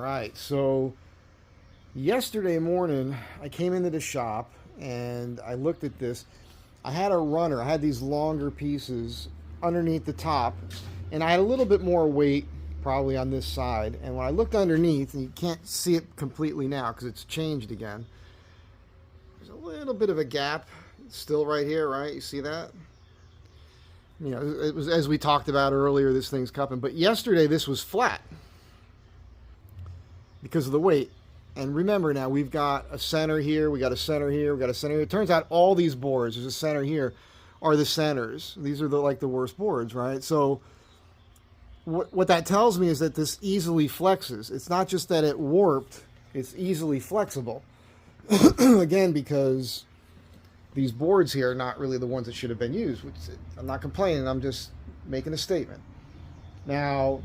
right, so yesterday morning I came into the shop and I looked at this. I had a runner, I had these longer pieces underneath the top, and I had a little bit more weight probably on this side. And when I looked underneath, and you can't see it completely now because it's changed again, there's a little bit of a gap still right here, right? You see that? You know, it was, as we talked about earlier, this thing's cupping. But yesterday this was flat because of the weight. And remember, now we've got a center here, we got a center here, we got a center here. It turns out all these boards, there's a center here, are the centers. These are like the worst boards, right? So what that tells me is that this easily flexes. It's not just that it warped, it's easily flexible. Again, because these boards here are not really the ones that should have been used. Which, I'm not complaining, I'm just making a statement. Now,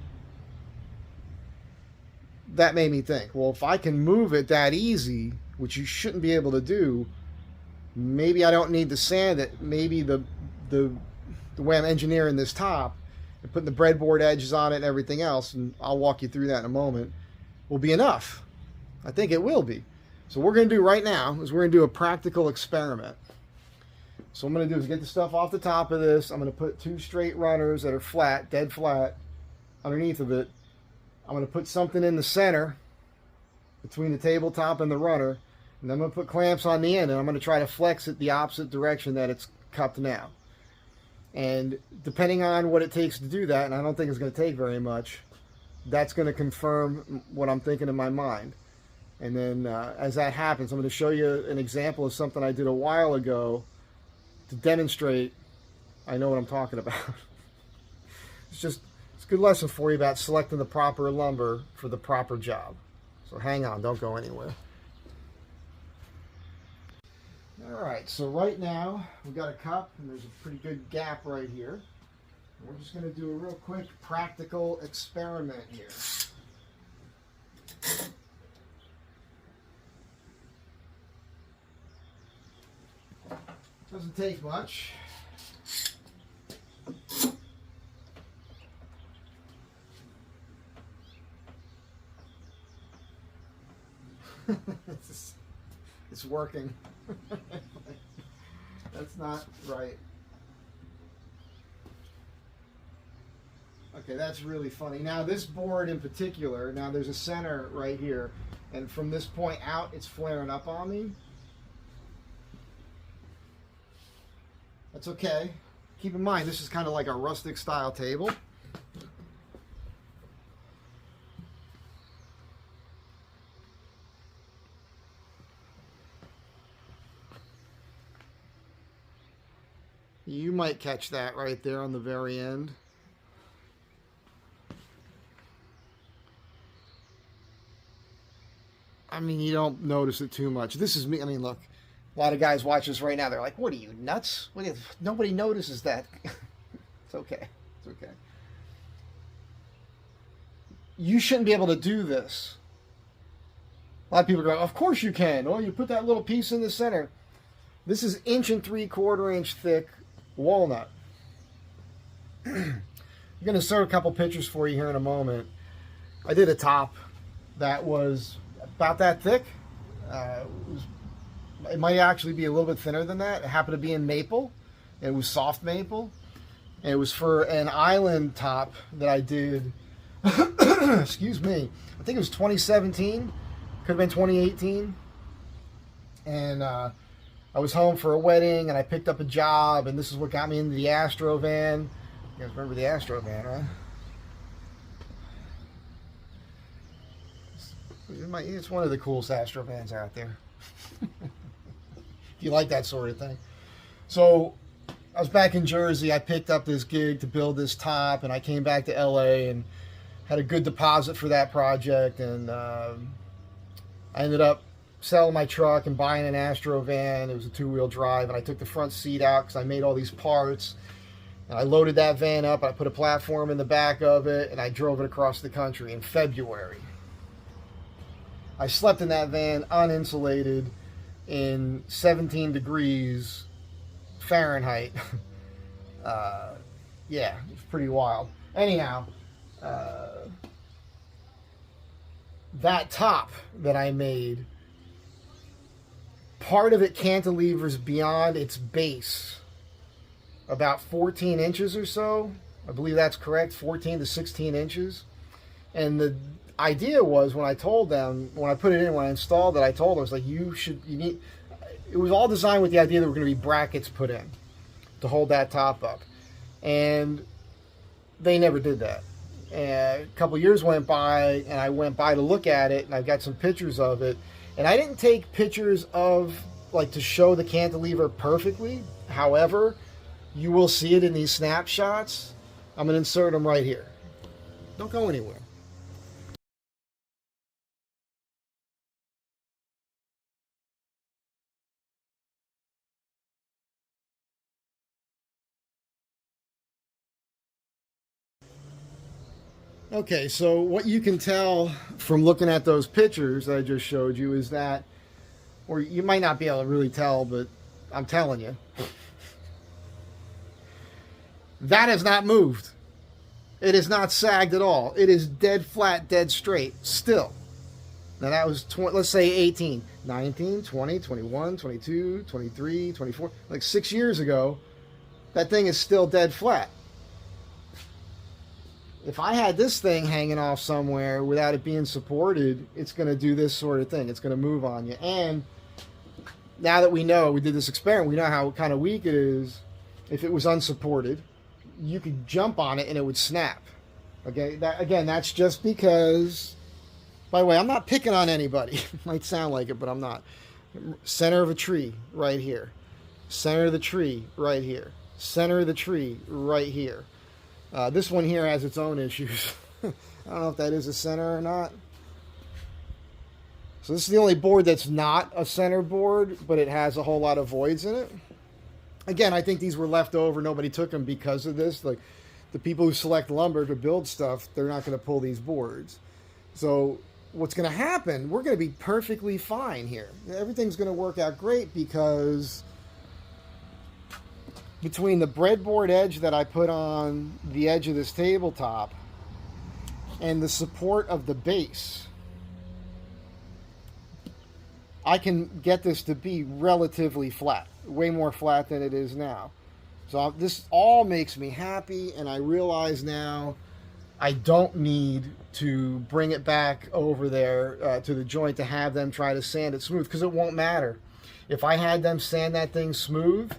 that made me think, well, if I can move it that easy, which you shouldn't be able to do, maybe I don't need to sand it. Maybe the way I'm engineering this top and putting the breadboard edges on it and everything else, and I'll walk you through that in a moment, will be enough. I think it will be. So what we're going to do right now is we're going to do a practical experiment. So what I'm going to do is get the stuff off the top of this. I'm going to put 2 straight runners that are flat, dead flat, underneath of it. I'm going to put something in the center between the tabletop and the runner, and then I'm going to put clamps on the end, and I'm going to try to flex it the opposite direction that it's cupped now. And depending on what it takes to do that, and I don't think it's going to take very much, that's going to confirm what I'm thinking in my mind. And then as that happens, I'm going to show you an example of something I did a while ago to demonstrate I know what I'm talking about. It's a good lesson for you about selecting the proper lumber for the proper job. So hang on, don't go anywhere. All right, so right now we've got a cup and there's a pretty good gap right here. We're just going to do a real quick practical experiment here. Doesn't take much. It's working. That's not right. Okay, that's really funny. Now this board in particular, now there's a center right here, and from this point out it's flaring up on me. That's okay. Keep in mind, this is kind of like a rustic style table. You might catch that right there on the very end. I mean, you don't notice it too much. This is me. I mean, look, a lot of guys watch this right now. They're like, what are you, nuts? Nobody notices that. It's okay. It's okay. You shouldn't be able to do this. A lot of people go, of course you can. Oh, you put that little piece in the center. This is 1 3/4 inch thick walnut. I'm going to insert a couple pictures for you here in a moment. I did a top that was about that thick. It might actually be a little bit thinner than that. It happened to be in maple. It was soft maple. And it was for an island top that I did. Excuse me. I think it was 2017. Could have been 2018. And I was home for a wedding, and I picked up a job, and this is what got me into the Astro van. You guys remember the Astro van, right? It's one of the coolest Astro vans out there. If you like that sort of thing. So I was back in Jersey. I picked up this gig to build this top, and I came back to LA and had a good deposit for that project, and I ended up selling my truck and buying an Astro van. It was a 2-wheel drive, and I took the front seat out because I made all these parts, and I loaded that van up. I put a platform in the back of it, and I drove it across the country in February. I slept in that van uninsulated in 17 degrees Fahrenheit. Yeah, it's pretty wild. Anyhow, that top that I made, part of it cantilevers beyond its base about 14 inches or so. I believe that's correct, 14 to 16 inches. And the idea was, when I told them, when I put it in, when I installed it, I told them, I was like, you need, it was all designed with the idea that there were going to be brackets put in to hold that top up. And they never did that. And a couple years went by, and I went by to look at it, and I've got some pictures of it. And I didn't take pictures of, like, to show the cantilever perfectly. However, you will see it in these snapshots. I'm going to insert them right here. Don't go anywhere. Okay, so what you can tell from looking at those pictures that I just showed you is that, or you might not be able to really tell, but I'm telling you, that has not moved. It is not sagged at all. It is dead flat, dead straight, still. Now that was, let's say 18, 19, 20, 21, 22, 23, 24, like 6 years ago, that thing is still dead flat. If I had this thing hanging off somewhere without it being supported, it's going to do this sort of thing. It's going to move on you. And now that we know, we did this experiment, we know how kind of weak it is. If it was unsupported, you could jump on it and it would snap. Okay, again, that's just because, by the way, I'm not picking on anybody. It might sound like it, but I'm not. Center of a tree, right here. Center of the tree, right here. Center of the tree, right here. This one here has its own issues. I don't know if that is a center or not. So this is the only board that's not a center board, but it has a whole lot of voids in it. Again, I think these were left over. Nobody took them because of this. Like, the people who select lumber to build stuff, they're not going to pull these boards. So what's going to happen, we're going to be perfectly fine here. Everything's going to work out great because between the breadboard edge that I put on the edge of this tabletop and the support of the base, I can get this to be relatively flat, way more flat than it is now. So this all makes me happy, and I realize now I don't need to bring it back over there to the joint to have them try to sand it smooth, because it won't matter. If I had them sand that thing smooth,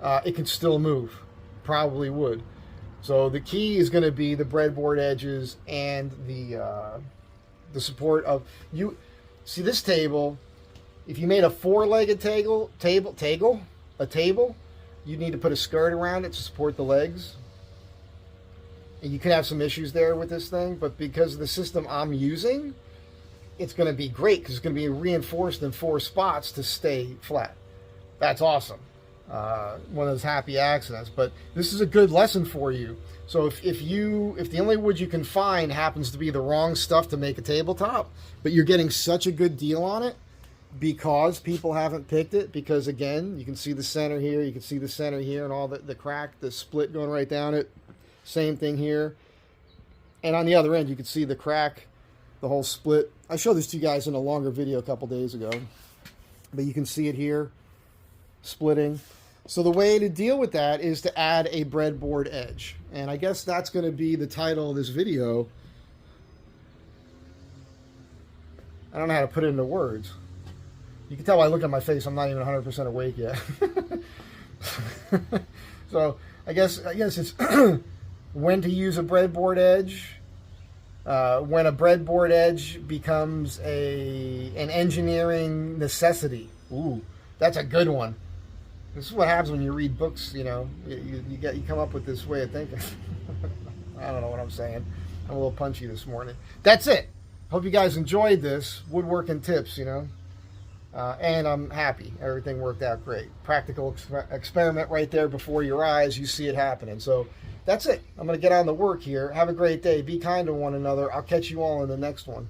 it could still move. Probably would. So the key is going to be the breadboard edges and the support of you. See this table. If you made a four-legged table, you'd need to put a skirt around it to support the legs. And you could have some issues there with this thing, but because of the system I'm using, it's going to be great because it's going to be reinforced in 4 spots to stay flat. That's awesome. One of those happy accidents, but this is a good lesson for you. So if the only wood you can find happens to be the wrong stuff to make a tabletop, but you're getting such a good deal on it because people haven't picked it, because again, you can see the center here, you can see the center here, and all the crack, the split going right down it. Same thing here, and on the other end you can see the crack, the whole split. I showed this to you guys in a longer video a couple days ago, but you can see it here splitting. So the way to deal with that is to add a breadboard edge, and I guess that's going to be the title of this video. I don't know how to put it into words. You can tell by looking at my face I'm not even 100% awake yet. So I guess it's when to use a breadboard edge, when a breadboard edge becomes an engineering necessity. Ooh, that's a good one. This is what happens when you read books, you know. You come up with this way of thinking. I don't know what I'm saying. I'm a little punchy this morning. That's it. Hope you guys enjoyed this woodworking tips, you know. And I'm happy. Everything worked out great. Practical experiment right there before your eyes. You see it happening. So that's it. I'm going to get on the work here. Have a great day. Be kind to one another. I'll catch you all in the next one.